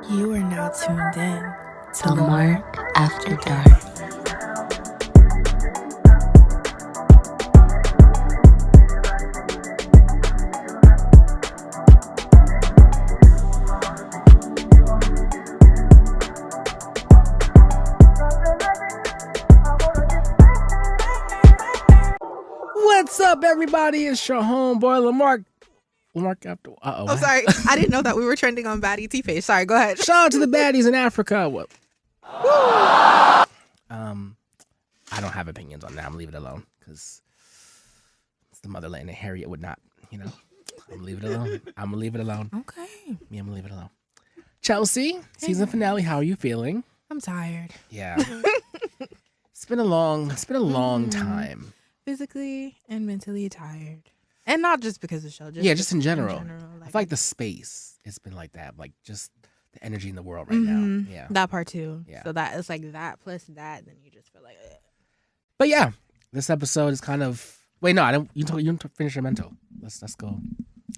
You are now tuned in to Lamark After Dark. What's up, everybody? It's your homeboy Lamark. Lamark after. Oh, sorry. I didn't know that we were trending on Baddie T-Face. Sorry, go ahead. Shout out to the baddies in Africa. What? I don't have opinions on that. I'm gonna leave it alone because it's the motherland, and Harriet would not. I'm gonna leave it alone. I'm gonna leave it alone. Okay. Me, I'm gonna leave it alone. Chelsea, season finale. How are you feeling? I'm tired. Yeah. It's been a long time. Physically and mentally tired. And not just because of the show. Just in general. I feel like like the space, it's been like that. Like just the energy in the world right now. Yeah. that part too. Yeah. So that it's like that plus that, then you just feel like, ugh. But yeah, this episode is kind of. Wait, no, I don't. You don't finish your mental. Let's go.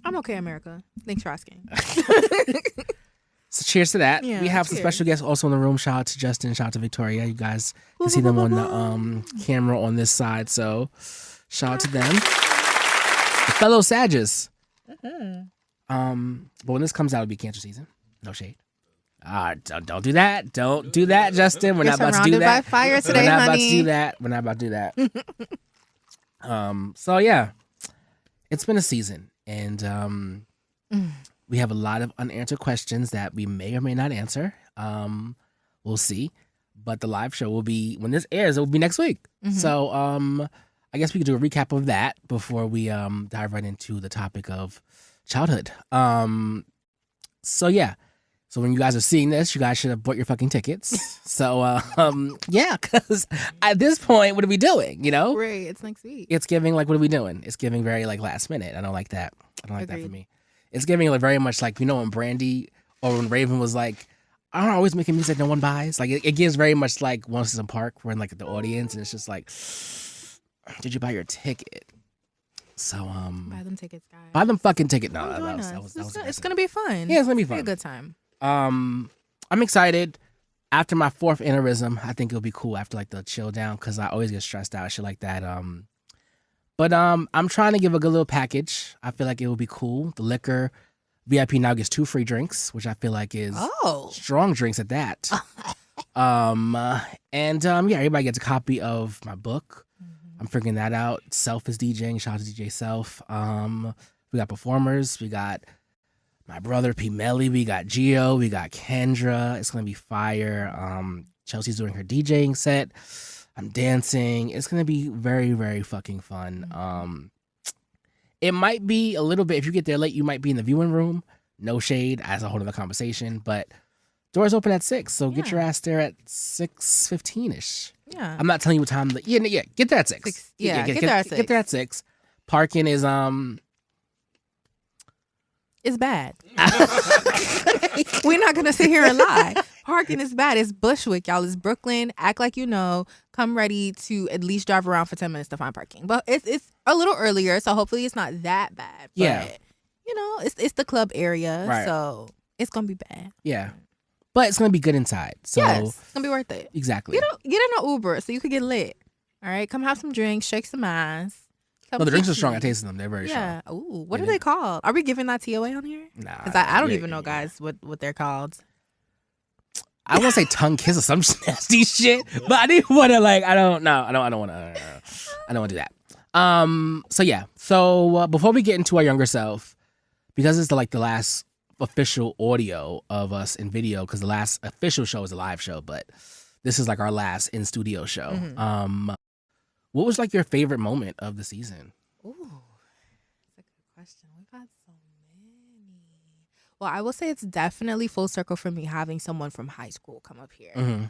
I'm okay, America. Thanks for asking. So cheers to that. Yeah, We have some cheers. special guests also in the room. Shout out to Justin. Shout out to Victoria. You guys can see them on the camera on this side. So shout out to them. The fellow Sages. But when this comes out, it'll be cancer season. No shade. Don't do that. Don't do that, Justin. We're You're not about to do surrounded that. by fire today, We're not about to honey. do that. We're not about to do that. So yeah, it's been a season, and we have a lot of unanswered questions that we may or may not answer. We'll see. But the live show will be when this airs. It will be next week. So I guess we could do a recap of that before we dive right into the topic of childhood. So yeah. So when you guys are seeing this, you guys should have bought your fucking tickets. So yeah, because at this point, what are we doing? Right, it's next week. It's giving like, what are we doing? It's giving very like last minute. I don't like that. I don't like that for Agreed. me. It's giving like very much like, when Brandy or when Raven was like, I don't know, always making music no one buys. Like it gives very much like One Season Park. We're in like the audience and it's just like, did you buy your ticket? So Buy them tickets, guys. buy them fucking ticket. No, Come that join was, us. that was, that was It's gonna be fun. Yeah, it's gonna be It'll fun. a good time. I'm excited. After my fourth aneurysm, I think it'll be cool after like the chill down because I always get stressed out, shit like that. But I'm trying to give a good little package. I feel like it will be cool. The liquor VIP now gets 2 free drinks, which I feel like is strong drinks at that. Yeah, everybody gets a copy of my book. I'm figuring that out. Self is DJing. Shout out to DJ Self. We got performers. We got my brother P. Melly. We got Gio. We got Kendra. It's gonna be fire. Chelsea's doing her DJing set. I'm dancing. It's gonna be very, very fucking fun. It might be a little bit. If you get there late, you might be in the viewing room. No shade. As a whole other conversation, but doors open at 6, so get your ass there at 6:15ish. Yeah. I'm not telling you what time. Yeah. Get there at 6. Yeah, get there at 6. Get there at 6. Parking is It's bad. We're not gonna sit here and lie. Parking is bad. It's Bushwick, y'all. It's Brooklyn. Act like you know. Come ready to at least drive around for 10 minutes to find parking. But it's a little earlier, so hopefully it's not that bad. But, Yeah. It's the club area, Right. so it's gonna be bad. Yeah, but it's gonna be good inside. So Yes, it's gonna be worth it. exactly. Get in an Uber so you could get lit. All right, come have some drinks, shake some ass. No, the drinks are strong. I tasted them. They're very Yeah. strong. Ooh, what are they called? Are we giving that TOA on here? Nah, Because I don't yeah, even know, yeah. guys, what they're called. I want to say tongue kiss or some nasty shit, but I didn't want to like. I don't know. I don't want to. I don't want to do that. So yeah. So before we get into our younger self, because it's the last official audio of us in video, because the last official show is a live show, but this is like our last in studio show. What was like your favorite moment of the season? Ooh, that's a good question. We've had so many. Well, I will say it's definitely full circle for me having someone from high school come up here.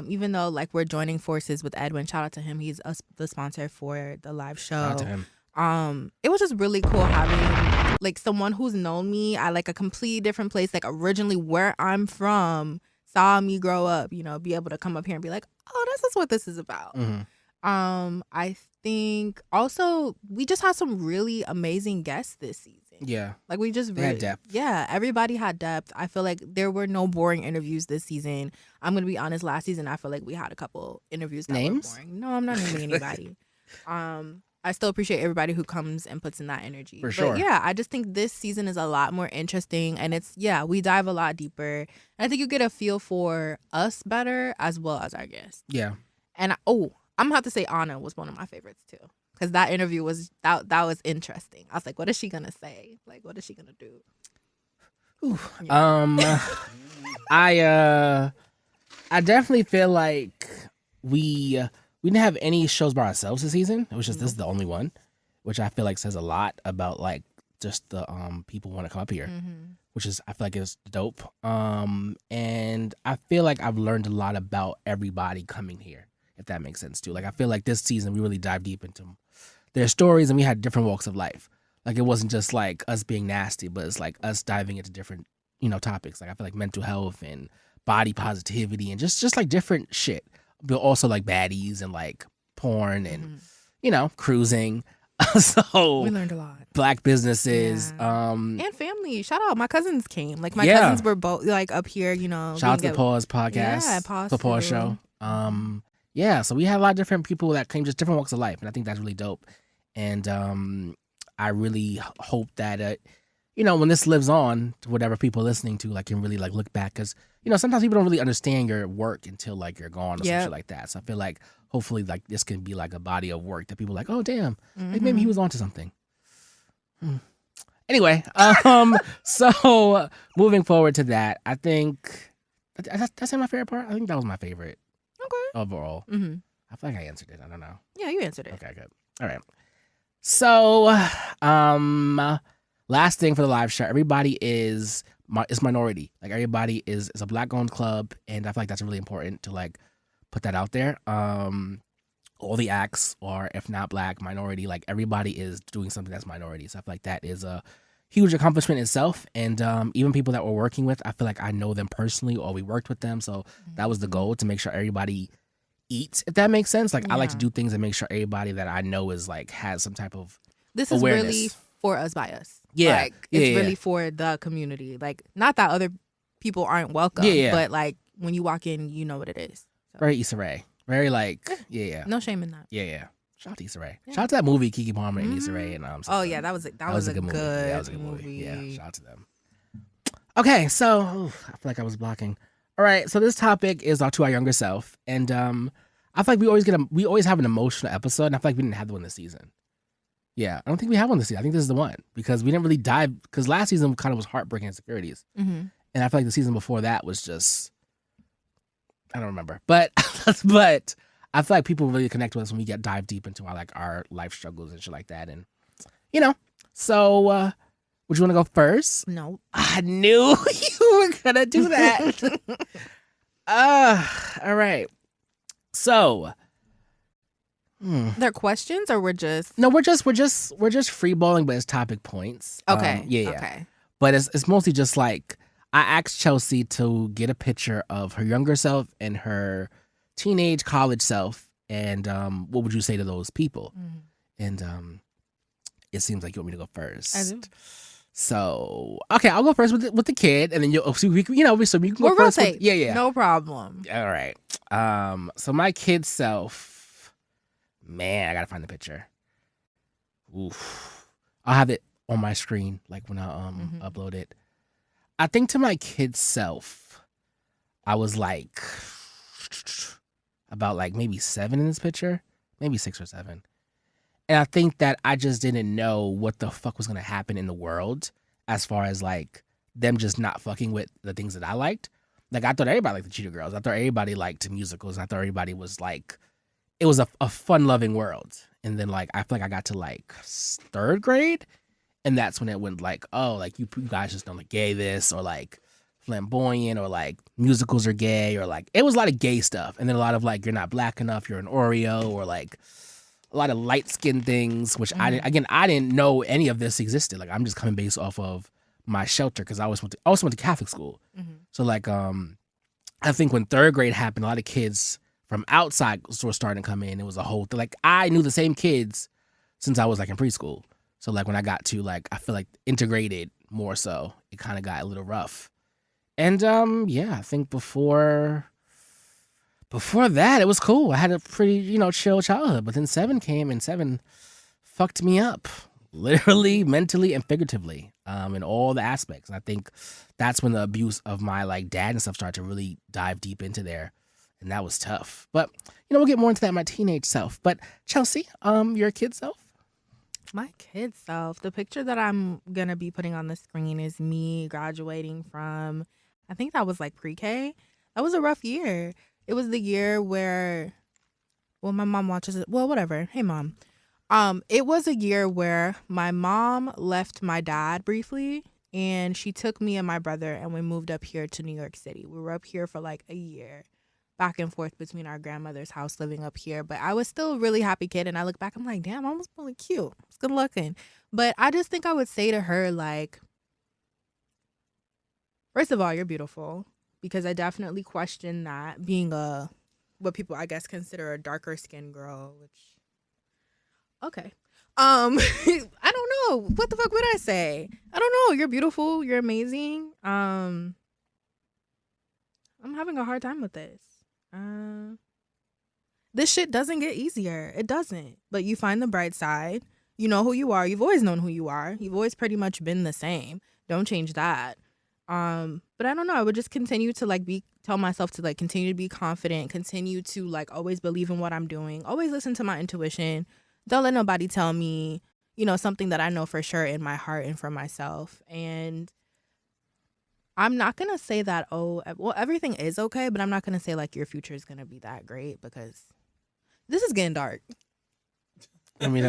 Even though like we're joining forces with Edwin, shout out to him. He's the sponsor for the live show. Shout out to him. It was just really cool having like someone who's known me at like a completely different place, like originally where I'm from, saw me grow up, be able to come up here and be like, oh, this is what this is about. I think also we just had some really amazing guests this season. everything. Yeah. Like we just They had depth. Yeah, everybody had depth. I feel like there were no boring interviews this season. I'm gonna be honest. Last season, I feel like we had a couple interviews that Names? were boring. No, I'm not naming anybody. I still appreciate everybody who comes and puts in that energy. For sure. But yeah, I just think this season is a lot more interesting, and we dive a lot deeper. And I think you get a feel for us better as well as our guests. Yeah. And I'm gonna have to say Anna was one of my favorites too, because that interview was that was interesting. I was like, what is she gonna say? Like, what is she gonna do? Ooh. Yeah. I definitely feel like we didn't have any shows by ourselves this season. It was just this is the only one, which I feel like says a lot about like just the people who want to come up here, which is I feel like is dope. And I feel like I've learned a lot about everybody coming here, if that makes sense too. Like I feel like this season we really dived deep into their stories, and we had different walks of life. Like it wasn't just like us being nasty, but it's like us diving into different topics. Like I feel like mental health and body positivity and just like different shit. But also like baddies and like porn and cruising. So we learned a lot. Black businesses, and family. Shout out, my cousins came. Like my Yeah. cousins were both like up here. Shout out to the Pause podcast, Yeah, Pause the Pause too. show. Yeah, so we had a lot of different people that came, just different walks of life, and I think that's really dope. And I really hope that when this lives on, to whatever people are listening to like can really like look back, because sometimes people don't really understand your work until like you're gone or some shit like that. So I feel like hopefully like this can be like a body of work that people are like, oh damn, like maybe he was onto something. Anyway, so moving forward to that, I think that's my favorite part. I think that was my favorite. Okay. Overall. Mm-hmm. I feel like I answered it. I don't know. Yeah, you answered it. Okay, good. All right. So, last thing for the live show, everybody is minority. Like everybody is a Black-owned club, and I feel like that's really important to like put that out there. All the acts are, if not Black, minority. Like everybody is doing something that's minority. So I feel like that is a huge accomplishment itself. And even people that we're working with, I feel like I know them personally or we worked with them. So that was the goal, to make sure everybody eats, if that makes sense. Like I like to do things and make sure everybody that I know is like has some type of This is awareness. really for us by us. Yeah. Like it's really for the community. Like not that other people aren't welcome, but like when you walk in, you know what it is. So. Very Issa Rae. Very like No shame in that. Yeah. Shout out to Issa Rae. Shout out to that movie, Keke Palmer and Issa Rae. And oh yeah, that was a good movie. Yeah, that was a good movie. movie. Yeah, shout out to them. Okay, so I feel like I was blocking. All right, so this topic is to our younger self, and I feel like we always have an emotional episode, and I feel like we didn't have one this season. Yeah, I don't think we have one this season. I think this is the one, because we didn't really dive, because last season kind of was heartbreaking insecurities, and I feel like the season before that was just, I don't remember, but I feel like people really connect with us when we dive deep into our life struggles and shit like that, and so would you want to go first? No, I knew you were gonna do that. All right. So, they're questions, or we're just no, we're just freeballing, but it's topic points. Okay. Yeah. Okay. But it's mostly just like I asked Chelsea to get a picture of her younger self and her teenage college self, and what would you say to those people? And it seems like you want me to go first. I do. So okay, I'll go first with the kid, and then so we can go first. Rotate. Yeah. No problem. All right. So my kid self, man, I gotta find the picture. Oof. I'll have it on my screen like when I upload it. I think to my kid self, I was like about like maybe 7 in this picture, maybe 6 or 7. And I think that I just didn't know what the fuck was going to happen in the world as far as like them just not fucking with the things that I liked. Like I thought everybody liked the Cheetah Girls. I thought everybody liked musicals. I thought everybody was like, it was a fun loving world. And then like, I feel like I got to like 3rd grade, and that's when it went like, oh, like you guys just don't like gay this, or like flamboyant, or like musicals are gay, or like, it was a lot of gay stuff. And then a lot of like, you're not Black enough, you're an Oreo, or like a lot of light skin things, which I didn't know any of this existed. Like I'm just coming based off of my shelter, because I also went to Catholic school. So like I think when 3rd grade happened, a lot of kids from outside were starting to come in. It was a whole thing. Like I knew the same kids since I was like in preschool. So like when I got to like, I feel like integrated more so, it kind of got a little rough. And yeah, I think before that it was cool. I had a pretty, chill childhood, but then 7 came and 7 fucked me up, literally, mentally, and figuratively, in all the aspects. And I think that's when the abuse of my like dad and stuff started to really dive deep into there, and that was tough. But we'll get more into that in my teenage self. But Chelsea, your kid self. My kid self, the picture that I'm gonna be putting on the screen is me graduating from, I think that was like pre-K. That was a rough year. It was the year where, well, my mom watches it. Well, whatever. Hey, Mom. It was a year where my mom left my dad briefly, and she took me and my brother, and we moved up here to New York City. We were up here for like a year, back and forth between our grandmother's house, living up here. But I was still a really happy kid, and I look back, I'm like, damn, Mom was really cute. It's good looking. But I just think I would say to her, like, first of all, you're beautiful, because I definitely question that, being what people I guess consider a darker skinned girl, which, okay. I don't know. What the fuck would I say? I don't know. You're beautiful. You're amazing. I'm having a hard time with this. This shit doesn't get easier. It doesn't. But you find the bright side. You know who you are. You've always known who you are. You've always pretty much been the same. Don't change that. But I don't know. I would just continue to like tell myself to like continue to be confident, continue to like always believe in what I'm doing, always listen to my intuition. Don't let nobody tell me, something that I know for sure in my heart and for myself. And I'm not going to say that, everything is okay, but I'm not going to say like your future is going to be that great, because this is getting dark. I mean,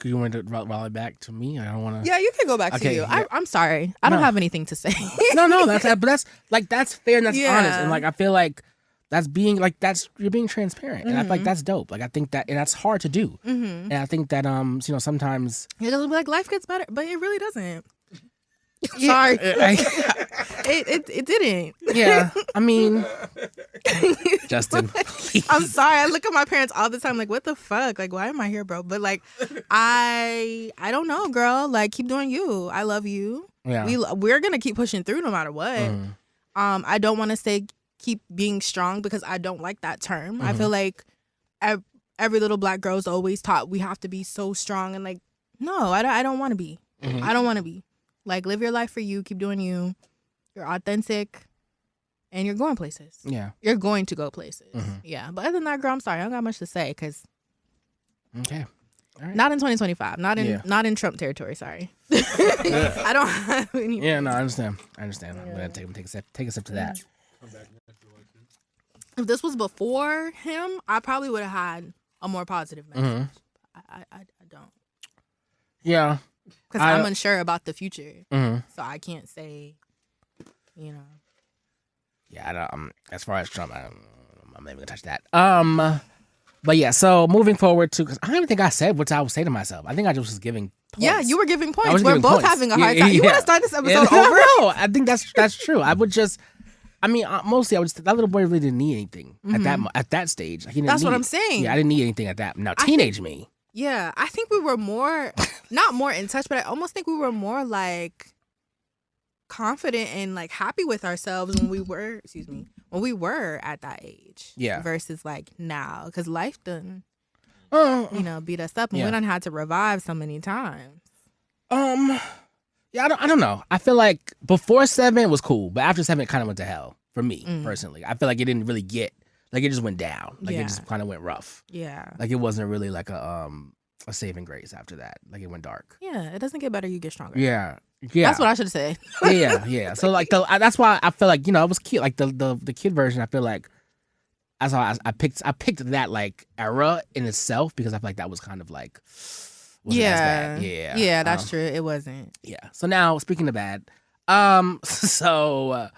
you want to roll it back to me? I don't want to. Yeah, you can go back to you. Yeah. I'm sorry. I don't have anything to say. No, that's fair and that's honest. And like, I feel like you're being transparent. And I feel like that's dope. Like, I think that, and that's hard to do. And I think that, sometimes. It doesn't be like life gets better, but it really doesn't. Sorry. It didn't. Yeah. I mean, Justin, please. I'm sorry. I look at my parents all the time like, what the fuck? Like, why am I here, bro? But like, I don't know, girl. Like, keep doing you. I love you. Yeah. We're going to keep pushing through no matter what. I don't want to say keep being strong, because I don't like that term. I feel like every little black girl is always taught we have to be so strong, and like, no, I don't want to be. I don't want to be. Like, live your life for you. Keep doing you. You're authentic. And you're going places. Yeah. You're going to go places. Yeah. But other than that, girl, I'm sorry. I don't got much to say, because. Okay. All right. Not in 2025. Not in Trump territory. Sorry. I don't have any. Yeah, no, I understand. I'm going to take a step to that. If this was before him, I probably would have had a more positive message. I don't. Yeah. Because I'm unsure about the future. So I can't say, Yeah, I don't, as far as Trump, I'm not even going to touch that. But yeah, so moving forward to, because I don't even think I said what I would say to myself. I think I just was giving points. Yeah, you were giving points. We're both having a hard time. You want to start this episode over? No, I think that's true. I would just, mostly I would just, that little boy really didn't need anything at that stage. That's what I'm saying. Yeah, I didn't need anything at that. Now, teenage me. Yeah, I think we were more, not more in touch, but I almost think we were more like confident and like happy with ourselves when we were at that age. Yeah. Versus like now, because life done, beat us up, and Yeah. we done had to revive so many times. Yeah, I don't know. I feel like before 7 was cool, but after 7 it kind of went to hell for me personally. I feel like it didn't really get, like, it just went down. Like, it just kind of went rough. Yeah. Like, it wasn't really like a saving grace after that. Like, it went dark. Yeah, it doesn't get better, you get stronger. Yeah. That's what I should have said. Yeah. So like that's why I feel like, it was cute. Like the kid version, I feel like that's why I picked that like era in itself, because I feel like that was kind of like wasn't as bad. Yeah, that's true. It wasn't. Yeah. So now, speaking of bad, the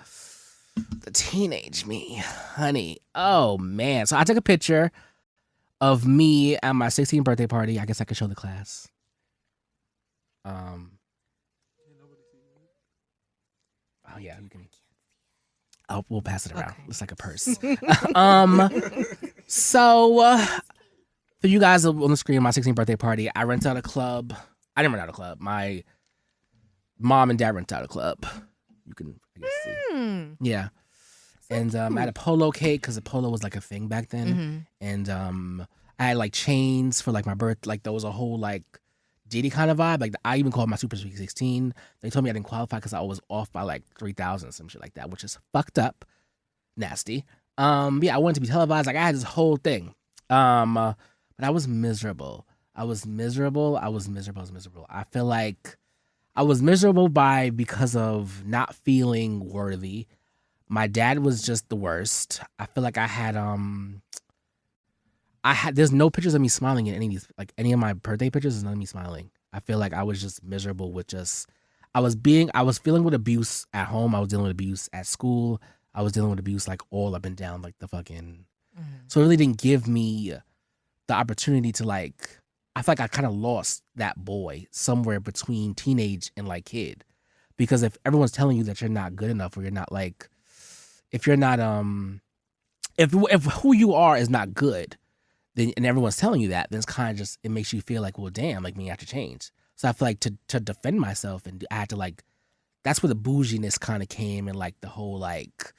teenage me, honey. Oh man. So I took a picture of me at my 16th birthday party. I guess I could show the class. Oh yeah, you can. We'll pass it around. Okay. Looks like a purse. So for you guys on the screen, my 16th birthday party, I rented out a club I didn't rent out a club. My mom and dad rented out a club. You can, I guess, see. Yeah. And I had a polo cake because the polo was like a thing back then. And I had like chains for like my birth. Like there was a whole like Diddy kind of vibe. Like I even called my Super Sweet 16. They told me I didn't qualify because I was off by like 3,000, some shit like that, which is fucked up, nasty. Yeah, I wanted to be televised. Like I had this whole thing. But I was miserable. I was miserable. I feel like I was miserable because of not feeling worthy. My dad was just the worst. I feel like I had there's no pictures of me smiling in any of these, like any of my birthday pictures. There's none of me smiling. I feel like I was just miserable with just I was feeling with abuse at home. I was dealing with abuse at school. I was dealing with abuse like all up and down like the fucking. So it really didn't give me the opportunity to like. I feel like I kind of lost that boy somewhere between teenage and like kid, because if everyone's telling you that you're not good enough or you're not like, if you're not if who you are is not good, then and everyone's telling you that, then it's kind of just it makes you feel like, well, damn, like me, I have to change. So I feel like to defend myself, and I had to like, that's where the bouginess kind of came, and like the whole like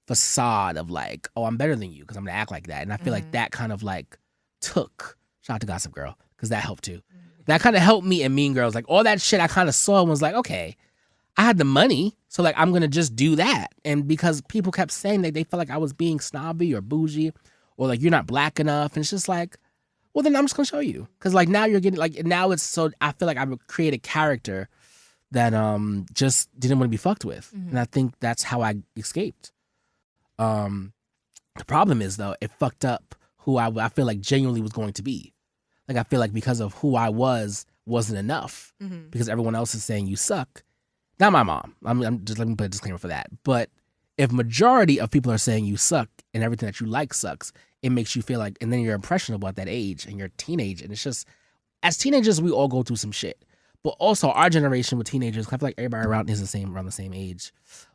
facade of like, oh, I'm better than you because I'm gonna act like that, and I feel like that kind of like took. Shout out to Gossip Girl because that helped too. That kind of helped me in Mean Girls. Like all that shit I kind of saw and was like, okay, I had the money, so like I'm gonna just do that. And because people kept saying that they felt like I was being snobby or bougie, or like you're not black enough, and it's just like, well then I'm just gonna show you, because like now you're getting like now it's so I feel like I would create a character that just didn't want to be fucked with, and I think that's how I escaped. The problem is though, it fucked up who I feel like genuinely was going to be. Like I feel like because of who I wasn't enough, because everyone else is saying you suck. Not my mom. I'm just, let me put a disclaimer for that. But if majority of people are saying you suck and everything that you like sucks, it makes you feel like, and then you're impressionable at that age and you're a teenage, and it's just, as teenagers we all go through some shit. But also our generation with teenagers, I feel like everybody around is around the same age.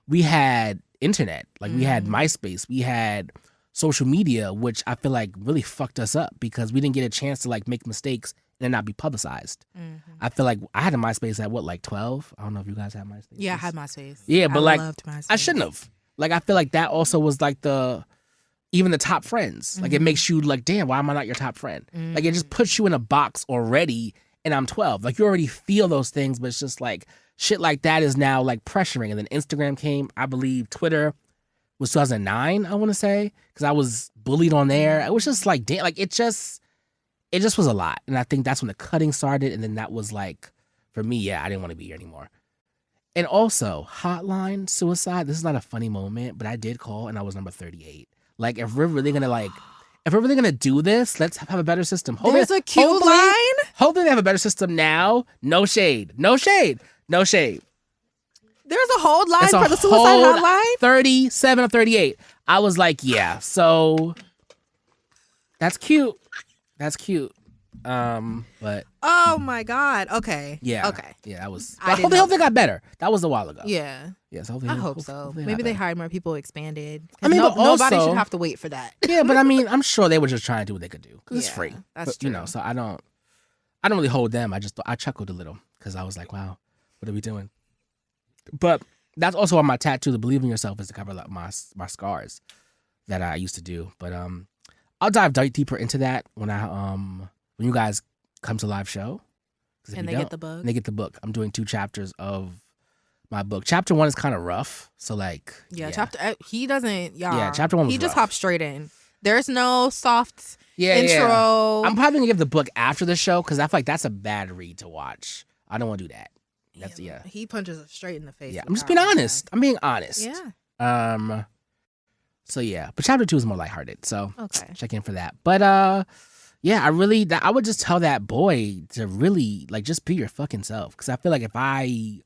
We had internet, like we had MySpace, we had social media, which I feel like really fucked us up because we didn't get a chance to like make mistakes and not be publicized. I feel like I had a MySpace at what, like 12? I don't know if you guys had MySpace. Yeah, I had MySpace. Yeah, but I like loved MySpace. I shouldn't have. Like I feel like that also was like even the top friends. Like it makes you like, damn, why am I not your top friend? Like it just puts you in a box already, and I'm 12. Like you already feel those things, but it's just like shit like that is now like pressuring. And then Instagram came, I believe Twitter was 2009, I want to say, because I was bullied on there. It was just like, damn, like it just was a lot. And I think that's when the cutting started. And then that was like, for me, yeah, I didn't want to be here anymore. And also, hotline suicide. This is not a funny moment, but I did call and I was number 38. Like, if we're really gonna do this, let's have a better system. There's a queue line. Hopefully, they have a better system now. No shade. There's a whole line for the suicide hotline? 37 or 38. I was like, yeah, so that's cute. But oh my God. Okay. Yeah. Okay. Yeah, that was. I Hopefully they got better. That was a while ago. Yeah. Yes. I hope so. Maybe they hired more people, expanded. I mean, but nobody also, should have to wait for that. Yeah, but I mean, I'm sure they were just trying to do what they could do because it's Yeah, free. that's But, true. You know, so I don't really hold them. I chuckled a little because I was like, wow, what are we doing? But that's also why my tattoo, the Believe in Yourself, is to cover up my scars that I used to do. But I'll dive deeper into that when when you guys come to live show. And they get the book. They get the book. I'm doing 2 chapters of my book. Chapter 1 is kind of rough, so like chapter he doesn't y'all. Yeah, chapter 1 was he just rough. hops straight in. There's no soft Yeah. intro. I'm probably gonna give the book after the show because I feel like that's a bad read to watch. I don't want to do that. That's He punches us straight in the face. Yeah, I'm just being honest. I'm being honest. Yeah. So yeah, but chapter 2 is more lighthearted. So Okay. check in for that. But yeah, I would just tell that boy to really like just be your fucking self. Because I feel like when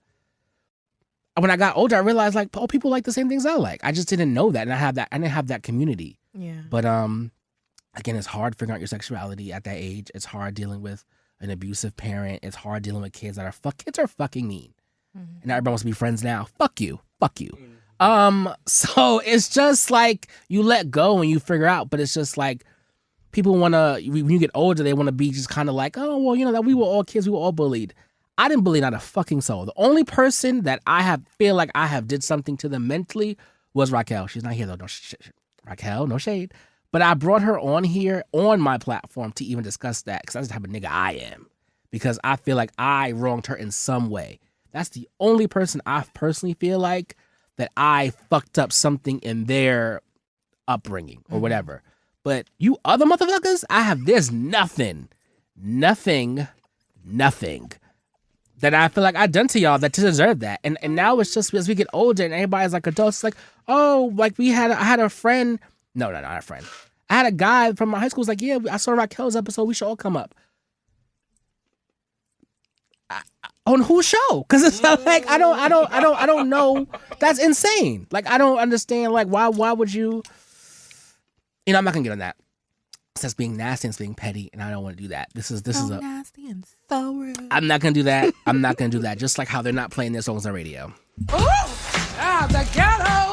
I got older, I realized like, oh, people like the same things I like. I just didn't know that, and I didn't have that community. Yeah. But again, it's hard figuring out your sexuality at that age. It's hard dealing with an abusive parent. It's hard dealing with kids that are kids are fucking mean, and everybody wants to be friends now. Fuck you. So it's just like you let go and you figure out, but it's just like people want to, when you get older, they want to be just kind of like, oh, well, you know, that we were all kids, we were all bullied. I didn't bully not a fucking soul. The only person that feel like I have did something to them mentally was Raquel. She's not here though. No Raquel, no shade. But I brought her on here on my platform to even discuss that because that's the type of nigga I am. Because I feel like I wronged her in some way. That's the only person I personally feel like that I fucked up something in their upbringing or whatever. But you other motherfuckers, there's nothing that I feel like I've done to y'all that to deserve that. And now it's just as we get older and everybody's like adults, like, oh, like I had a friend. No, not a friend. I had a guy from my high school who's like, yeah, I saw Raquel's episode. We should all come up. On whose show? Because it's not like I don't know. That's insane. Like I don't understand. Like why would you? You know, I'm not gonna get on that. That's being nasty and it's being petty, and I don't want to do that. This is a nasty and so rude. I'm not gonna do that. I'm not gonna do that. Just like how they're not playing their songs on radio. The ghetto.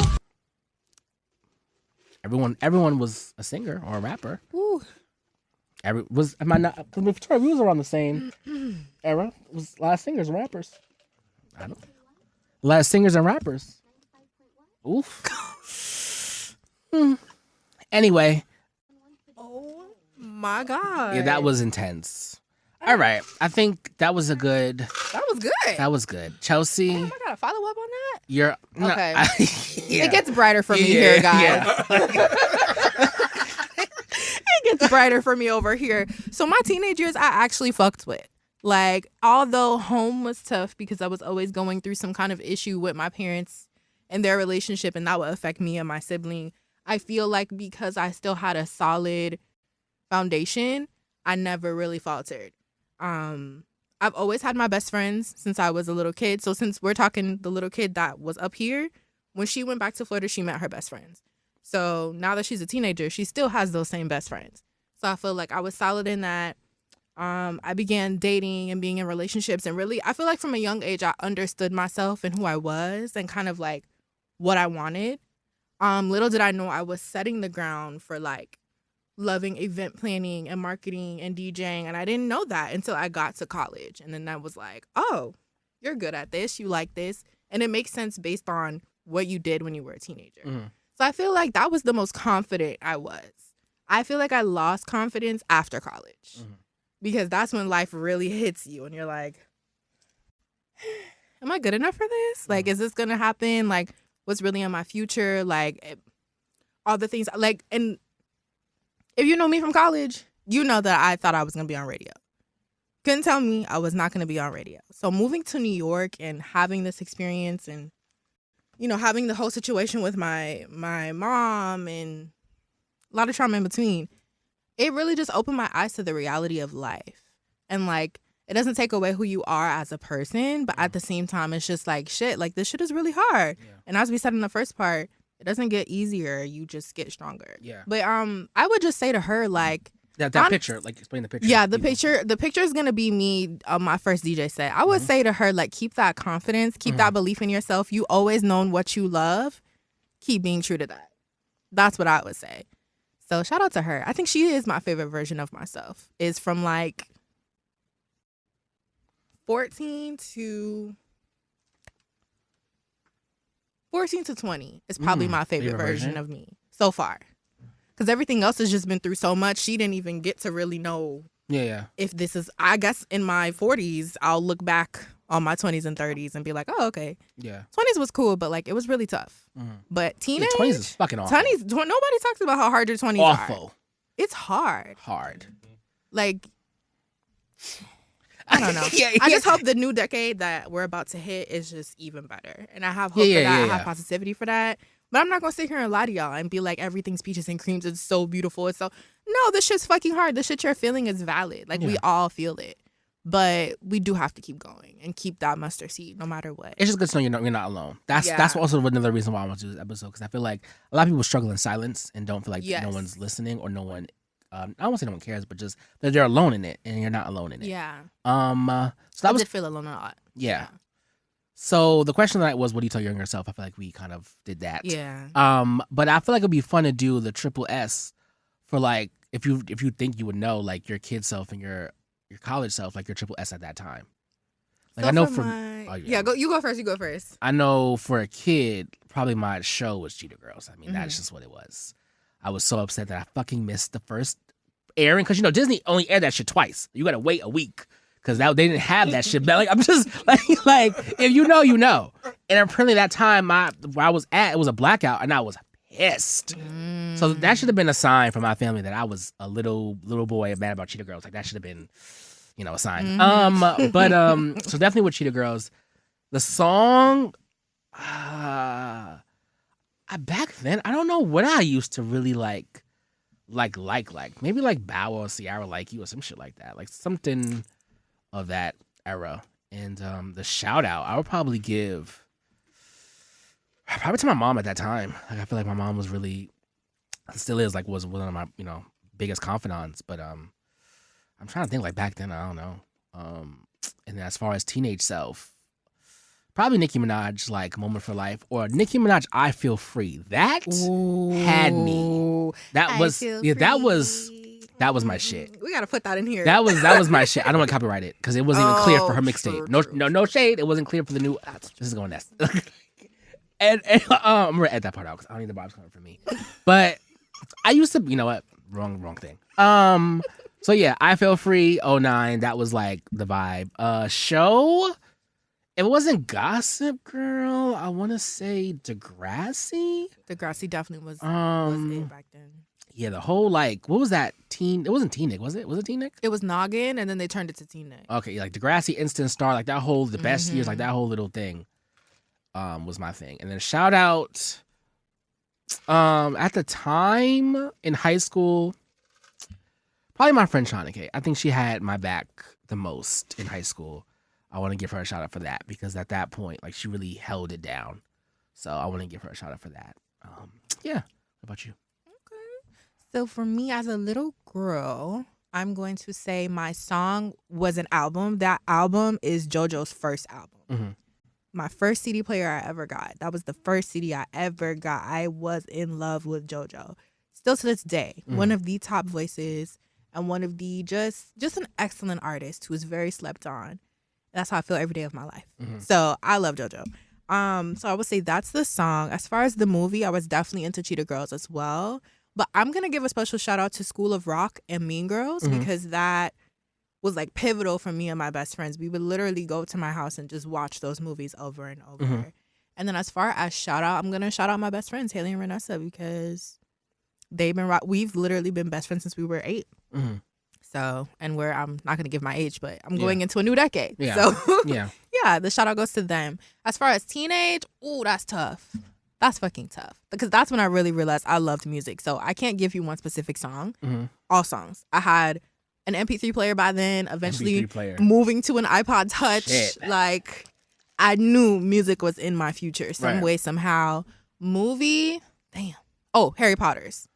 Everyone was a singer or a rapper. Ooh. Am I not? Because Victoria, we was around the same era. It was a lot of singers and rappers. A lot of singers and rappers. Oof. Anyway. Oh my God. Yeah, that was intense. All right. I think that was good. That was good. That was good. Chelsea. Damn, I got a follow up on that? You're okay. Yeah. It gets brighter for me here, guys. Yeah. It gets brighter for me over here. So my teenage years, I actually fucked with. Like, although home was tough because I was always going through some kind of issue with my parents and their relationship, and that would affect me and my sibling. I feel like because I still had a solid foundation, I never really faltered. I've always had my best friends since I was a little kid. So since we're talking the little kid that was up here, when she went back to Florida, she met her best friends. So now that she's a teenager, she still has those same best friends. So I feel like I was solid in that. I began dating and being in relationships, and really, I feel like from a young age, I understood myself and who I was and kind of like what I wanted. Little did I know I was setting the ground for like loving event planning and marketing and DJing, and I didn't know that until I got to college. And then I was like, oh, you're good at this, you like this, and it makes sense based on what you did when you were a teenager. So I feel like that was the most confident I was. I feel like I lost confidence after college because that's when life really hits you and you're like, am I good enough for this? Like, is this gonna happen? Like, what's really in my future? Like, all the things like, and if you know me from college, you know that I thought I was going to be on radio. Couldn't tell me I was not going to be on radio. So moving to New York and having this experience and, you know, having the whole situation with my mom and a lot of trauma in between, it really just opened my eyes to the reality of life. And like, it doesn't take away who you are as a person, but at the same time, it's just like, shit, like this shit is really hard. Yeah. And as we said in the first part, it doesn't get easier. You just get stronger. Yeah. But I would just say to her, like, that picture, like explain the picture. Yeah, the picture is gonna be me on my first DJ set. I would say to her, like, keep that confidence, keep that belief in yourself. You always known what you love. Keep being true to that. That's what I would say. So shout out to her. I think she is my favorite version of myself. Is from like 14 to 20 is probably my favorite version of me so far. Because everything else has just been through so much. She didn't even get to really know if this is, I guess in my 40s, I'll look back on my 20s and 30s and be like, oh, okay. Yeah. 20s was cool, but like it was really tough. But teenage. 20s is fucking awful. Nobody talks about how hard your 20s are. Awful. It's hard. Hard. Like, I don't know. I just hope the new decade that we're about to hit is just even better. And I have hope for that. I have positivity for that. But I'm not going to sit here and lie to y'all and be like, everything's peaches and creams. It's so beautiful. It's so... No, this shit's fucking hard. The shit you're feeling is valid. Like, we all feel it. But we do have to keep going and keep that mustard seed no matter what. It's just good to know you're not alone. That's also another reason why I want to do this episode. Because I feel like a lot of people struggle in silence and don't feel like no one's listening or no one... I don't want to say no one cares, but just that they're alone in it and you're not alone in it. Yeah. So I did feel alone a lot. Yeah. So the question tonight was, what do you tell your younger self? I feel like we kind of did that. Yeah. But I feel like it'd be fun to do the triple S for like if you think you would know like your kid self and your college self, like your triple S at that time. Like So I know for for my oh, yeah, go. You go first. You go first. I know for a kid, probably my show was Cheetah Girls. I mean, that's just what it was. I was so upset that I fucking missed the first airing because Disney only aired that shit twice. You gotta wait a week because they didn't have that shit. But like I'm just like if you know, you know. And apparently that time where I was at, it was a blackout, and I was pissed. So that should have been a sign for my family that I was a little boy mad about Cheetah Girls. Like that should have been, a sign. But so definitely with Cheetah Girls, the song. Back then, I don't know what I used to really like. Maybe like Bow Wow or Ciara Like You or some shit like that. Like something of that era. And the shout out, I would probably give to my mom at that time. Like I feel like my mom was really, still is, like was one of my, biggest confidants. But I'm trying to think like back then, I don't know. And then as far as teenage self, probably Nicki Minaj, like Moment for Life, or Nicki Minaj, I Feel Free. That had me. That was my shit. We gotta put that in here. That was my shit. I don't want to copyright it because it wasn't even clear for her mixtape. No shade. It wasn't clear for the new. This is going next. and I'm gonna edit that part out because I don't need the vibes coming from me. But I used to, you know what? Wrong thing. So yeah, I Feel Free 09. That was like the vibe. Show. It wasn't Gossip Girl. I want to say Degrassi. Degrassi definitely was it back then. Yeah, the whole like, what was that? It wasn't Teen Nick, was it? Was it Teen Nick? It was Noggin, and then they turned it to Teen Nick. Okay, like Degrassi, Instant Star, like that whole the best years, like that whole little thing, was my thing. And then shout out, at the time in high school, probably my friend Shauna. I think she had my back the most in high school. I want to give her a shout out for that because at that point, like she really held it down. So I want to give her a shout out for that. Yeah. What about you? Okay. So for me as a little girl, I'm going to say my song was an album. That album is JoJo's first album. My first CD player I ever got. That was the first CD I ever got. I was in love with JoJo. Still to this day, one of the top voices and one of the just an excellent artist who is very slept on. That's how I feel every day of my life. So I love JoJo. So I would say that's the song. As far as the movie, I was definitely into Cheetah Girls as well. But I'm going to give a special shout out to School of Rock and Mean Girls because that was like pivotal for me and my best friends. We would literally go to my house and just watch those movies over and over. And then as far as shout out, I'm going to shout out my best friends, Haley and Renessa, because we've literally been best friends since we were 8. So, and I'm not going to give my age, but I'm going into a new decade. Yeah. So, yeah, the shout out goes to them. As far as teenage, that's tough. That's fucking tough. Because that's when I really realized I loved music. So, I can't give you one specific song. All songs. I had an MP3 player by then, eventually moving to an iPod Touch. Shit. Like, I knew music was in my future some way, somehow. Movie, damn. Oh, Harry Potter's.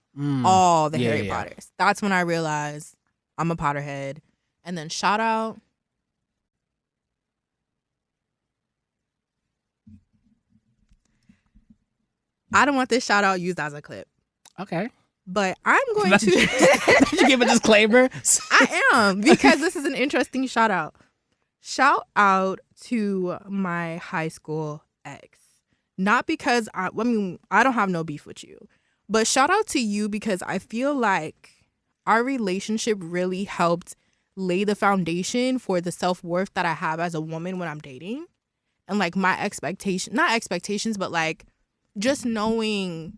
All the Harry Potters. That's when I realized I'm a Potterhead. And then shout out. I don't want this shout out used as a clip. Okay. But I'm going to. Did you give a disclaimer? I am, because this is an interesting shout out. Shout out to my high school ex. Not because I don't have no beef with you. But shout out to you because I feel like our relationship really helped lay the foundation for the self-worth that I have as a woman when I'm dating. And like my not expectations, but like just knowing,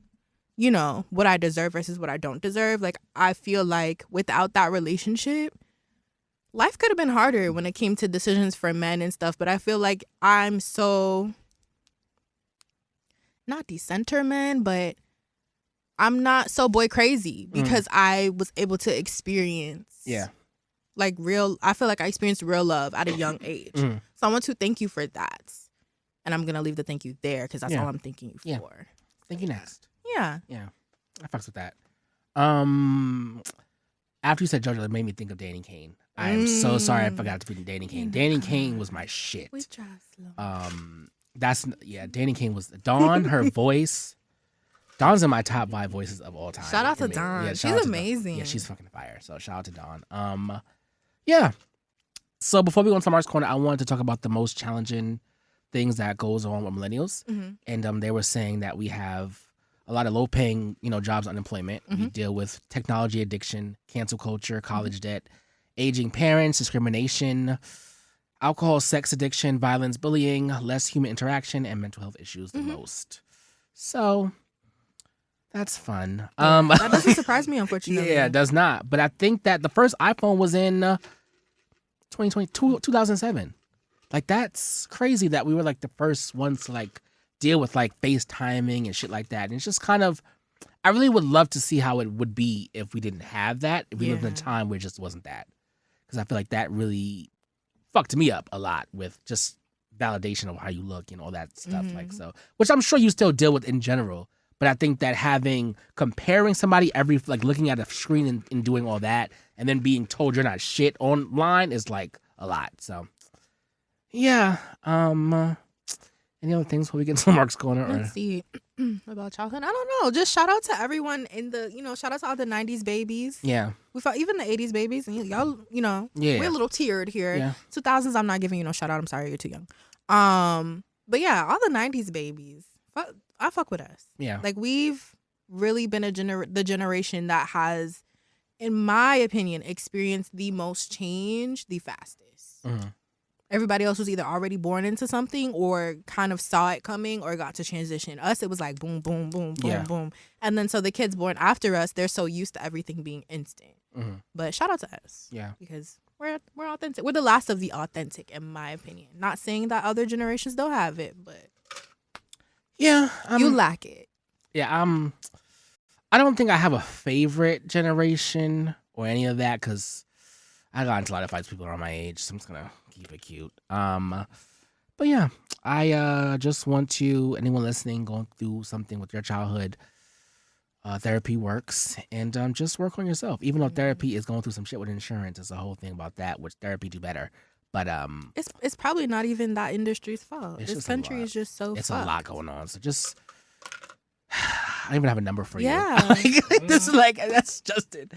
what I deserve versus what I don't deserve. Like I feel like without that relationship, life could have been harder when it came to decisions for men and stuff. But I feel like I'm so, not decenter man, but I'm not so boy crazy because I was able to experience like I feel like I experienced real love at a young age. So I want to thank you for that. And I'm going to leave the thank you there because that's all I'm thanking you for. Thank you next. Yeah. Yeah. I fucks with that. After you said JoJo, it made me think of Danny Kane. I am so sorry I forgot to put Danny Kane. Danny Kane was my shit. Danny Kane was Dawn, her voice. Dawn's in my top 5 voices of all time. Shout out to Dawn. She's amazing. Yeah, she's fucking fire. So shout out to Dawn. Yeah. So before we go into Mark's Corner, I wanted to talk about the most challenging things that goes on with millennials. And they were saying that we have a lot of low-paying, jobs, unemployment. We deal with technology addiction, cancel culture, college debt, aging parents, discrimination, alcohol, sex addiction, violence, bullying, less human interaction, and mental health issues the most. So that's fun. That doesn't surprise me, unfortunately. Yeah, it does not. But I think that the first iPhone was in 2007. Like, that's crazy that we were like the first ones to like deal with like FaceTiming and shit like that. And it's just kind of, I really would love to see how it would be if we didn't have that. If we lived in a time where it just wasn't that. Because I feel like that really fucked me up a lot with just validation of how you look and all that stuff. Like, so, which I'm sure you still deal with in general. But I think that comparing somebody looking at a screen and doing all that and then being told you're not shit online is like a lot. So, yeah. Any other things before we get to Mark's Corner? Let's see. About childhood? I don't know. Just shout out to everyone in the, shout out to all the 90s babies. Yeah. We felt even the 80s babies. And y'all, Yeah. we're a little tiered here. Yeah. 2000s, I'm not giving you no shout out. I'm sorry, you're too young. But yeah, all the 90s babies. I fuck with us. Yeah. Like, we've really been the generation that has, in my opinion, experienced the most change the fastest. Everybody else was either already born into something or kind of saw it coming or got to transition. Us, it was like boom, boom, boom, boom, boom. And then so the kids born after us, they're so used to everything being instant. But shout out to us. Yeah. Because we're authentic. We're the last of the authentic, in my opinion. Not saying that other generations don't have it, but yeah, you lack it. Yeah, I don't think I have a favorite generation or any of that because I got into a lot of fights with people around my age, so I'm just gonna keep it cute. But yeah, I just want to, anyone listening, going through something with your childhood, therapy works, and just work on yourself. Even though therapy is going through some shit with insurance, it's a whole thing about that, which therapy do better. But it's probably not even that industry's fault. This country is just so it's fucked. a lot going on. So just I don't even have a number for you. Yeah. This is like, that's Justin.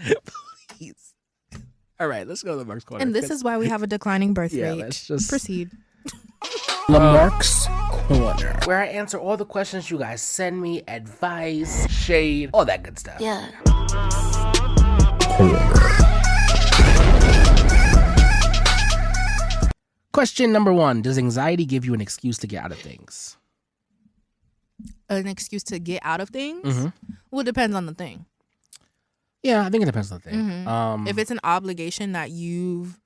Please. All right, let's go to the Mark's Corner. And this is why we have a declining birth Yeah, rate. let's just proceed. Lamark's Corner, where I answer all the questions you guys send me, advice, shade, all that good stuff. Yeah. Question number 1. Does anxiety give you an excuse to get out of things? An excuse to get out of things? Well, it depends on the thing. Yeah, I think it depends on the thing. If it's an obligation that you've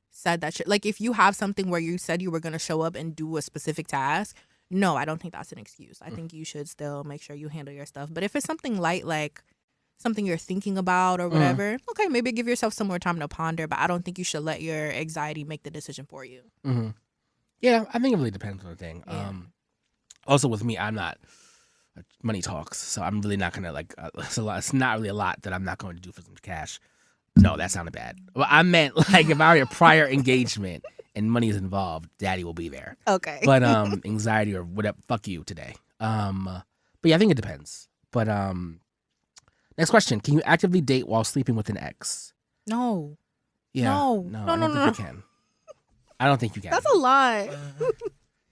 said that shit, like if you have something where you said you were going to show up and do a specific task, no, I don't think that's an excuse. I think you should still make sure you handle your stuff. But if it's something light, like something you're thinking about or whatever, okay, maybe give yourself some more time to ponder, but I don't think you should let your anxiety make the decision for you. Yeah, I think it really depends on the thing. Yeah. Also with me, I'm not, money talks, so I'm really not gonna like, it's not really a lot that I'm not going to do for some cash. No, that sounded bad. Well, I meant like if I were a prior engagement and money is involved, daddy will be there. Okay. But anxiety or whatever, fuck you today. But yeah, I think it depends. But next question: can you actively date while sleeping with an ex? No. Yeah. No. I don't think you can. I don't think you can. That's a lot.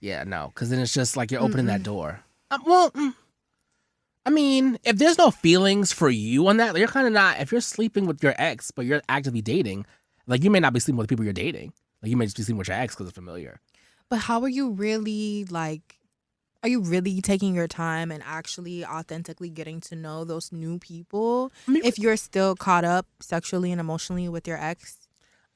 Yeah, no, because then it's just like you're opening that door. I mean, if there's no feelings for you on that, you're kind of not. If you're sleeping with your ex, but you're actively dating, like you may not be sleeping with the people you're dating. Like you may just be sleeping with your ex because it's familiar. But how are you really like? Are you really taking your time and actually authentically getting to know those new people if you're still caught up sexually and emotionally with your ex?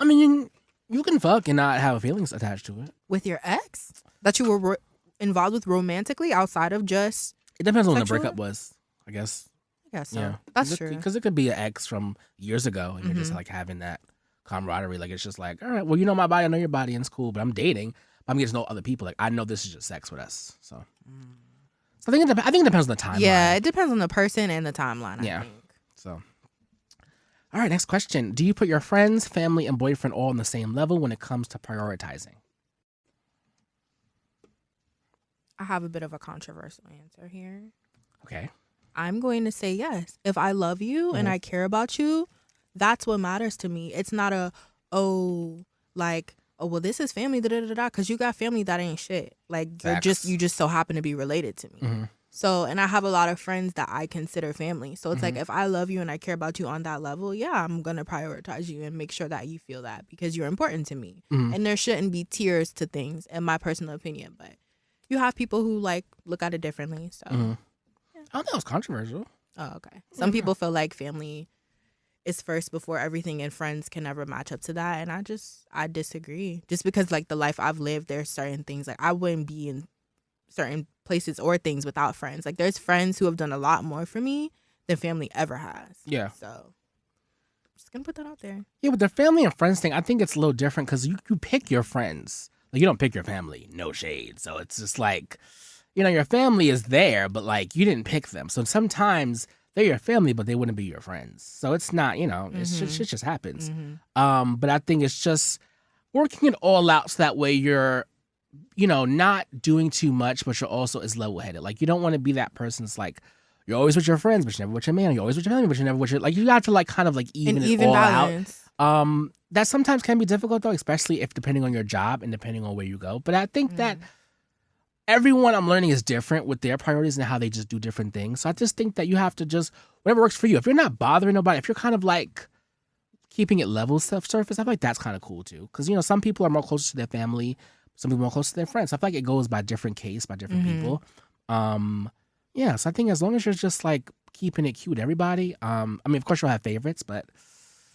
I mean, you can fuck and not have feelings attached to it. With your ex? That you were involved with romantically outside of just... It depends on when the sexual? breakup was, I guess. I guess so. Yeah. That's true. Because it could be an ex from years ago and you're just like having that camaraderie. Like it's just like, all right, well, you know my body, I know your body, and it's cool, but I'm dating. But I'm getting to know other people. Like I know this is just sex with us. So I think it depends on the timeline. Yeah, it depends on the person and the timeline, I think. So, all right, next question. Do you put your friends, family, and boyfriend all on the same level when it comes to prioritizing? I have a bit of a controversial answer here. Okay. I'm going to say yes. If I love you and I care about you, that's what matters to me. It's not like oh well, this is family, da da da da, because you got family that ain't shit. Like Facts. you just so happen to be related to me. Mm-hmm. So, and I have a lot of friends that I consider family. So it's like, Mm-hmm. if I love you and I care about you on that level, yeah, I'm gonna prioritize you and make sure that you feel that because you're important to me. Mm-hmm. And there shouldn't be tiers to things, in my personal opinion. But you have people who like look at it differently. So, Mm-hmm. I don't think it was controversial. oh, okay. Some people feel like family is first before everything, and friends can never match up to that. And I disagree. Just because like the life I've lived, there's certain things like I wouldn't be in certain places or things without friends. Like there's friends who have done a lot more for me than family ever has. Yeah. So just gonna put that out there. Yeah, with the family and friends thing, I think it's a little different because you pick your friends. Like, you don't pick your family, no shade. So it's just like, your family is there, but like you didn't pick them. So sometimes they're your family, but they wouldn't be your friends. So it's not, shit just happens. But I think it's just working it all out so that way you're, not doing too much, but you're also as level-headed. Like, you don't want to be that person that's like, you're always with your friends, but you're never with your man. You're always with your family, but you're never with your... Like, you have to, like, kind of, like, even it all balance. out. That sometimes can be difficult, though, especially if depending on your job and depending on where you go. But I think that everyone I'm learning is different with their priorities and how they just do different things. So I just think that you have to just... Whatever works for you. If you're not bothering nobody, if you're kind of, like, keeping it level surface, I feel like that's kind of cool, too. Because, some people are more close to their family. Some people are close to their friends. I feel like it goes by different case, by different people. Yeah, so I think as long as you're just like keeping it cute, everybody. I mean, of course you'll have favorites, but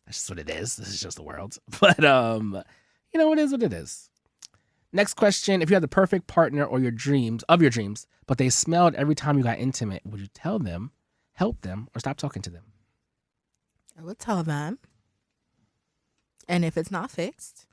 that's just what it is. This is just the world. But it is what it is. Next question: if you had the perfect partner or your dreams, but they smelled every time you got intimate, would you tell them, help them, or stop talking to them? I would tell them. And if it's not fixed,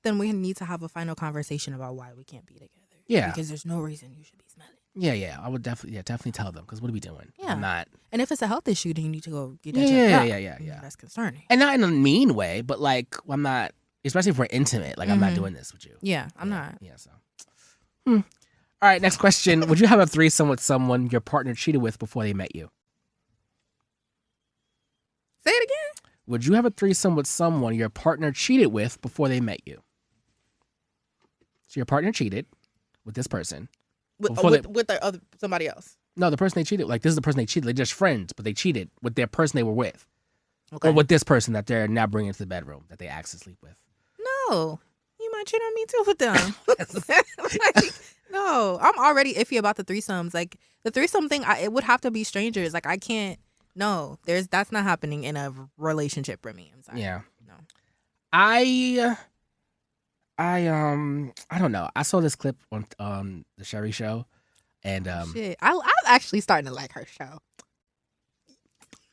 then we need to have a final conversation about why we can't be together. Yeah. Because there's no reason you should be smelling. Yeah. I would definitely tell them, because what are we doing? Yeah. I'm not. And if it's a health issue, then you need to go get that checked out. Yeah. That's concerning. And not in a mean way, but like, I'm not, especially if we're intimate, like I'm not doing this with you. Yeah, I'm not. Yeah, so. All right, next question. Would you have a threesome with someone your partner cheated with before they met you? Say it again. Would you have a threesome with someone your partner cheated with before they met you? So your partner cheated with this person. With the other somebody else. No, the person they cheated. Like, this is the person they cheated. They're just friends, but they cheated with their person they were with. Okay. Or with this person that they're now bringing into the bedroom that they asked to sleep with. No. You might cheat on me too with them. Like, no. I'm already iffy about the threesomes. Like, the threesome thing, it would have to be strangers. Like, I can't. No. That's not happening in a relationship for me. I'm sorry. Yeah. No. I don't know. I saw this clip on the Sherry show, and Shit. I'm actually starting to like her show.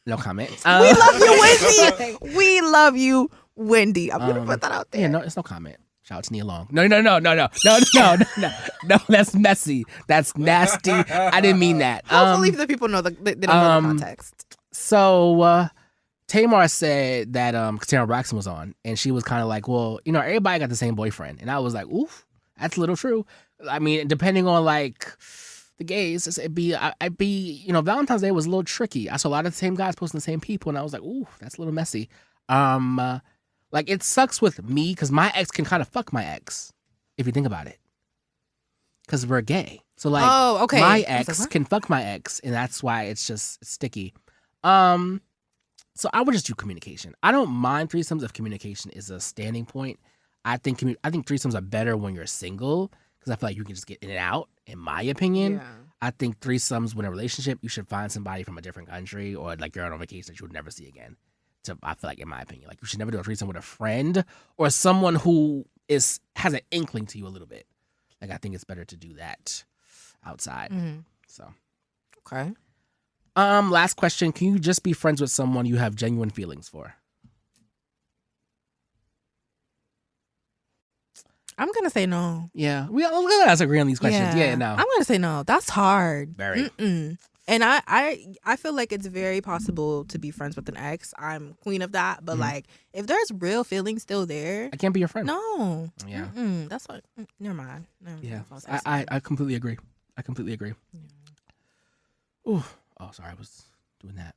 no comment. We love you, Wendy. We love you, Wendy. I'm gonna put that out there. Yeah, no, it's no comment. Shout out to Nia Long. No. No, that's messy. That's nasty. I didn't mean that. Hopefully the people know they don't know the context. So Tamar said that Tamar Braxton was on, and she was kind of like, well, everybody got the same boyfriend, and I was like, oof, that's a little true. I mean, depending on like the gays, I'd be, Valentine's Day was a little tricky. I saw a lot of the same guys posting the same people, and I was like, ooh, that's a little messy. Like, it sucks with me because my ex can kind of fuck my ex, if you think about it, because we're gay. So like, oh, okay. My ex can fuck my ex, and that's why it's just sticky. So I would just do communication. I don't mind threesomes if communication is a standing point. I think threesomes are better when you're single because I feel like you can just get in and out. In my opinion, Yeah. I think threesomes when a relationship, you should find somebody from a different country or like you're on vacation that you would never see again. So I feel like, in my opinion, like you should never do a threesome with a friend or someone who has an inkling to you a little bit. Like, I think it's better to do that outside. Mm-hmm. So Okay. last question. Can you just be friends with someone you have genuine feelings for? I'm gonna say no. Yeah. Look at us agree on these questions. Yeah, no. I'm gonna say no. That's hard. Very. Mm-mm. And I feel like it's very possible to be friends with an ex. I'm queen of that. But like, if there's real feelings still there, I can't be your friend. no. Yeah. Mm-mm. That's what. Never mind. Yeah. I completely agree. Ooh. Oh, sorry. I was doing that.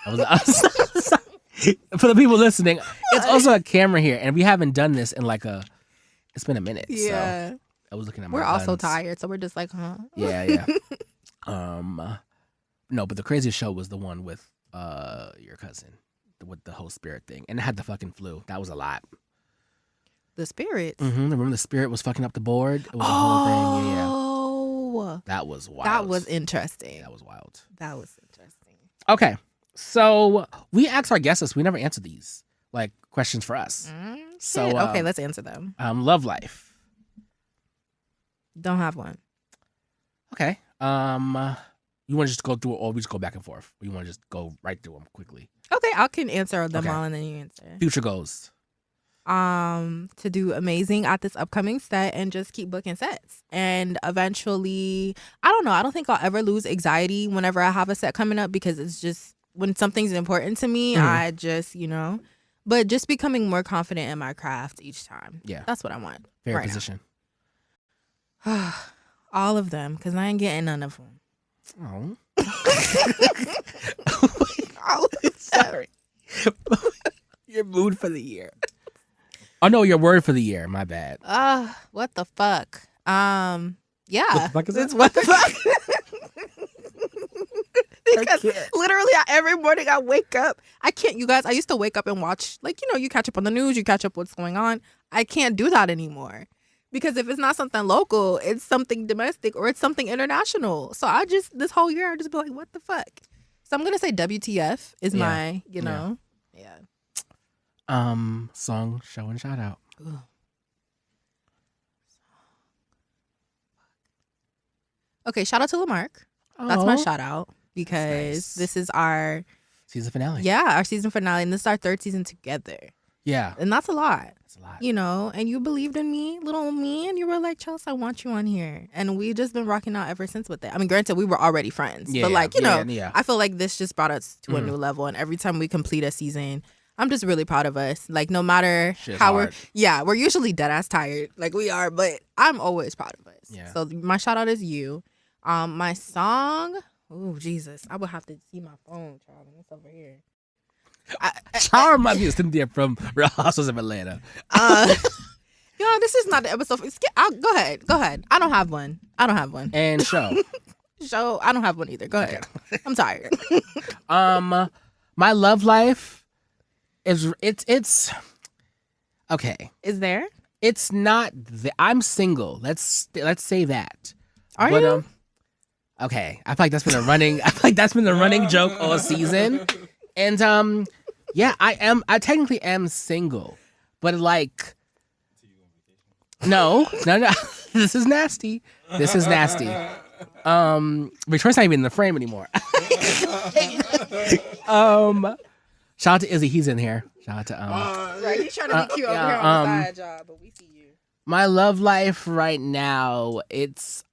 I was For the people listening, it's also a camera here, and we haven't done this in it's been a minute. Yeah. So I was looking at my We're also guns. tired, so we're just like, huh? Yeah. No, but the craziest show was the one with your cousin, with the whole spirit thing, and it had the fucking flu. That was a lot. The spirits. Remember the spirit was fucking up the board? It was a whole thing. Yeah. Oh. That was wild. That was interesting. That was wild. That was interesting. Okay. So we asked our guests this. We never answered these questions for us. So okay, let's answer them. Love life. Don't have one. Okay. You want to just go through it, or we just go back and forth? Or you want to just go right through them quickly? Okay, I can answer them Okay. all and then you answer. Future goals. To do amazing at this upcoming set and just keep booking sets. And eventually, I don't know, I don't think I'll ever lose anxiety whenever I have a set coming up, because it's just when something's important to me, I just, but just becoming more confident in my craft each time. Yeah. That's what I want. Fair right position. now. All of them, because I ain't getting none of them. Oh. All of them. Sorry. Your mood for the year. Oh no, your word for the year. My bad. What the fuck? Yeah. What the fuck is It's that? what the fuck? Because literally every morning I wake up. I can't, you guys, I used to wake up and watch, you catch up on the news, you catch up what's going on. I can't do that anymore. Because if it's not something local, it's something domestic or it's something international. So this whole year, I just be like, what the fuck? So I'm going to say WTF is my, Yeah. Song, show, and shout out. Ugh. Okay, shout out to Lamark. That's my shout out, because nice. this is our Season finale. our season finale, and this is our third season together. Yeah. And that's a lot. That's a lot. And you believed in me, little old me, and you were like, Chelsea, I want you on here. And we've just been rocking out ever since with it. I mean, granted, we were already friends, but I feel like this just brought us to a new level. And every time we complete a season, I'm just really proud of us. Like, no matter Shit's how hard. we're usually dead ass tired, like we are, but I'm always proud of us. Yeah. So my shout out is you. My song, oh Jesus, I would have to see my phone, child. It's over here. Charm might be a Cynthia from Real Housewives of Atlanta. This is not the episode. Go ahead. I don't have one. And show. Show, I don't have one either. Go ahead. I'm tired. My love life is it's okay. Is there? It's not. I'm single. Let's say that. Are you? Okay. I feel like that's been a running. I feel like that's been the running joke all season. And yeah, I technically am single, but no. This is nasty. Victoria's not even in the frame anymore. Shout out to Izzy, he's in here. Shout out to Right, he's trying to be cute over here on the side job, but we see you. my love life right now.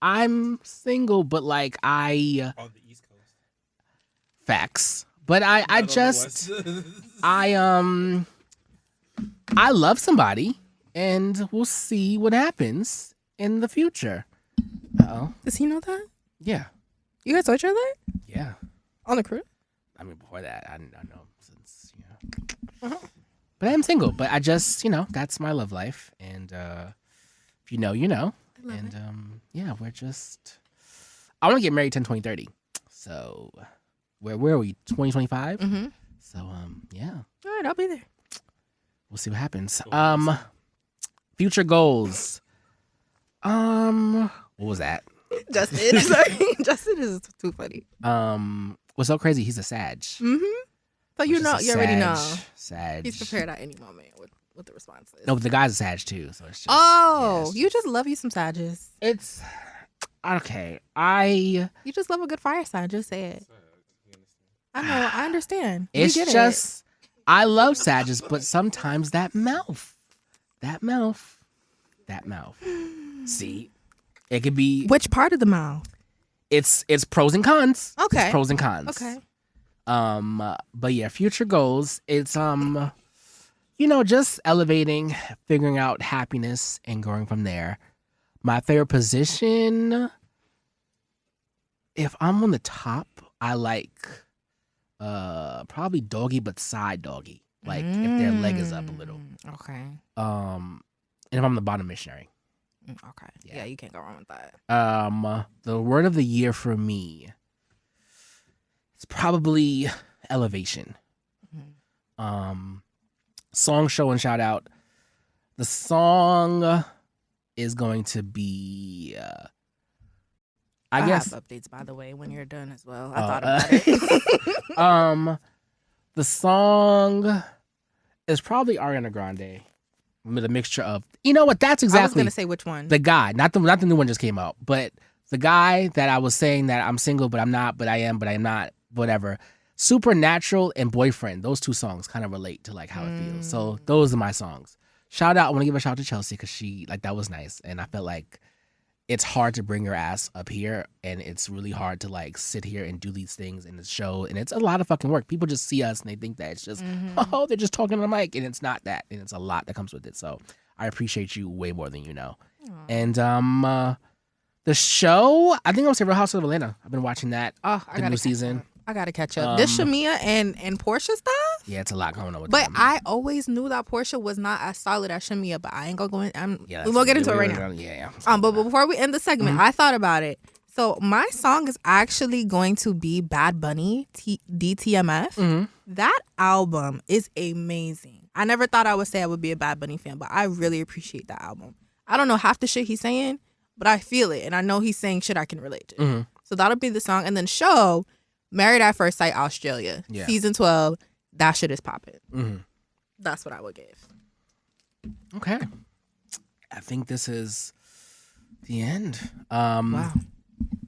I'm single, but On the East Coast. facts. But I just I love somebody, and we'll see what happens in the future. Does he know that? Yeah. You guys saw each other Yeah. on the cruise? I mean, before that, I know since, But I am single, but I just, that's my love life. And if you know, you know. And yeah, we're just, I want to get married 10, 20, 30. So where are we? 2025? Mm-hmm. So yeah. All right, I'll be there. We'll see what happens. Future goals. What was that? Justin. Sorry. Justin is too funny. What's so crazy? He's a Sag. Mm-hmm. So you already know. Sag. He's prepared at any moment with the responses. No, but the guy's a Sag too, so it's just. You just love you some Sages. It's okay. You just love a good fireside. Just say it. I know. I understand. We It's get just I love Sages, but sometimes that mouth. See, it could be. Which part of the mouth? It's pros and cons. Okay. It's pros and cons. Okay. But yeah, future goals. It's just elevating, figuring out happiness, and going from there. My favorite position. If I'm on the top, I like probably doggy, but side doggy. Like if their leg is up a little. Okay. And if I'm the bottom missionary. Okay. Yeah, you can't go wrong with that. The word of the year for me is probably elevation. Song, show, and shout out. The song is going to be I guess have updates, by the way, when you're done as well. I thought about it. The song is probably Ariana Grande with a mixture of, you know what? That's exactly. I was gonna say which one. The guy, not the new one just came out, but the guy that I was saying that I'm single, but I'm not, but I am, but I'm not, whatever. Supernatural and Boyfriend. Those two songs kind of relate to like how it feels. So those are my songs. Shout out. I want to give a shout out to Chelsea because she that was nice, and I felt like it's hard to bring your ass up here, and it's really hard to like sit here and do these things in the show, and it's a lot of fucking work. People just see us and they think that it's just oh, they're just talking on the mic, and it's not that, and it's a lot that comes with it. So I appreciate you way more than you know. Aww. And the show, I think I'm gonna say Real House of Atlanta. I've been watching that. The new season. I gotta catch up. This Shamia and Portia stuff. Yeah, it's a lot going on with But them. I always knew that Portia was not as solid as Shamia. But I ain't gonna go in. Yeah, we won't get into it right now. Yeah. But before we end the segment, I thought about it. So my song is actually going to be Bad Bunny, DTMF. That album is amazing. I never thought I would say I would be a Bad Bunny fan, but I really appreciate that album. I don't know half the shit he's saying, but I feel it, and I know he's saying shit I can relate to. So that'll be the song. And then show, Married at First Sight, Australia. Yeah. Season 12, that shit is popping. That's what I would give. Okay. I think this is the end. Wow.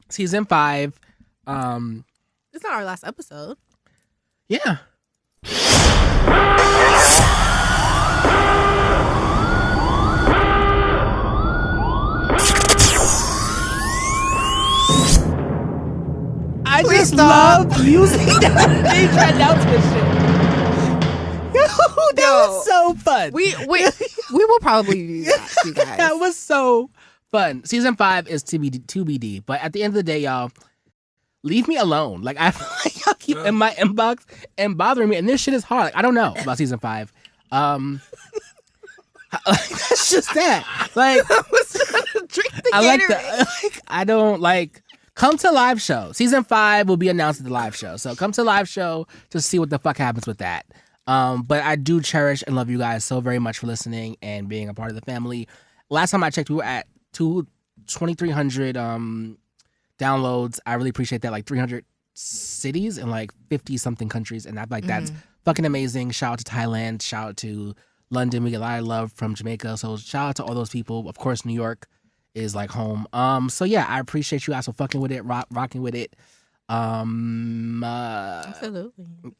Season 5. It's not our last episode. Yeah. I just love using that announcement shit. That was so fun. We will probably do that, you guys. That was so fun. Season 5 is TBD. But at the end of the day, y'all, leave me alone. Like, I feel like y'all keep in my inbox and bothering me. And this shit is hard. Like, I don't know about season 5. That's just that. Like, I was trying to drink the I like Gatorade. the. I don't like. Come to live show. Season 5 will be announced at the live show. So come to live show to see what the fuck happens with that. But I do cherish and love you guys so very much for listening and being a part of the family. Last time I checked, we were at 2,300 downloads. I really appreciate that. Like 300 cities and like 50 something countries, and that's fucking amazing. Shout out to Thailand. Shout out to London. We get a lot of love from Jamaica. So shout out to all those people. Of course, New York is like home. So yeah, I appreciate you guys for fucking with it, rocking with it. Absolutely.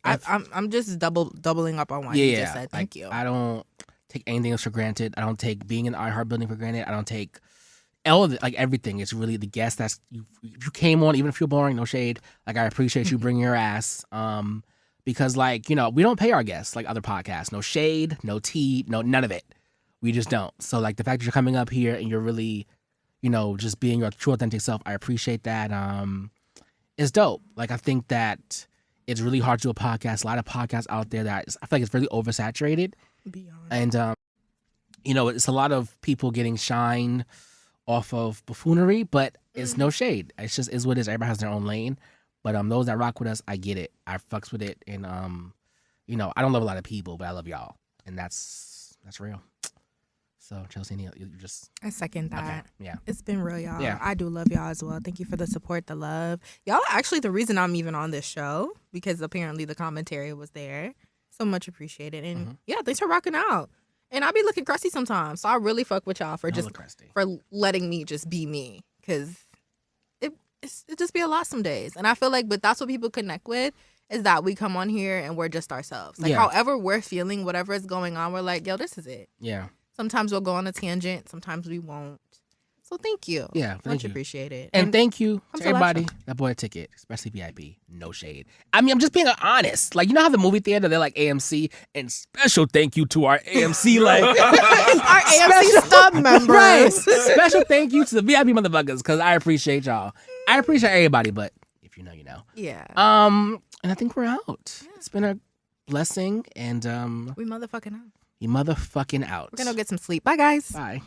I'm just doubling up on what you just said. Thank you. I don't take anything else for granted. I don't take being in the iHeart building for granted. I don't take all of it, like everything. It's really the guest that's you. If you came on, even if you're boring, no shade. Like I appreciate you bringing your ass. Because like we don't pay our guests like other podcasts. No shade, no tea, no none of it. We just don't. So like the fact that you're coming up here and you're really, just being your true authentic self, I appreciate that. It's dope. Like I think that it's really hard to do a podcast. A lot of podcasts out there I feel like it's really oversaturated. Beyond. And it's a lot of people getting shine off of buffoonery, but it's no shade. It's just is what it is. Everybody has their own lane. But those that rock with us, I get it. I fucks with it, and I don't love a lot of people, but I love y'all, and that's real. So Chelsea, you just I second that. okay. Yeah, It's been real, y'all. Yeah. I do love y'all as well. Thank you for the support, the love. Y'all are actually the reason I'm even on this show, because apparently the commentary was there. So much appreciated. And yeah, thanks for rocking out. And I be looking crusty sometimes. So I really fuck with y'all for for letting me just be me. Because it just be a lot some days. And I feel like, but that's what people connect with, is that we come on here and we're just ourselves. Like however we're feeling, whatever is going on, we're like, yo, this is it. Yeah. Sometimes we'll go on a tangent. Sometimes we won't. So thank you. Yeah, much appreciated. And thank you come to to live everybody that bought a ticket, especially VIP. No shade. I mean, I'm just being honest. Like, you know how the movie theater, they're like AMC, and special thank you to our AMC, like our AMC stub members. Right. Special thank you to the VIP motherfuckers, because I appreciate y'all. I appreciate everybody, but if If you know, you know. Yeah. And I think we're out. Yeah. It's been a blessing, and We motherfucking out. you motherfucking out. We're gonna go get some sleep. Bye, guys. Bye.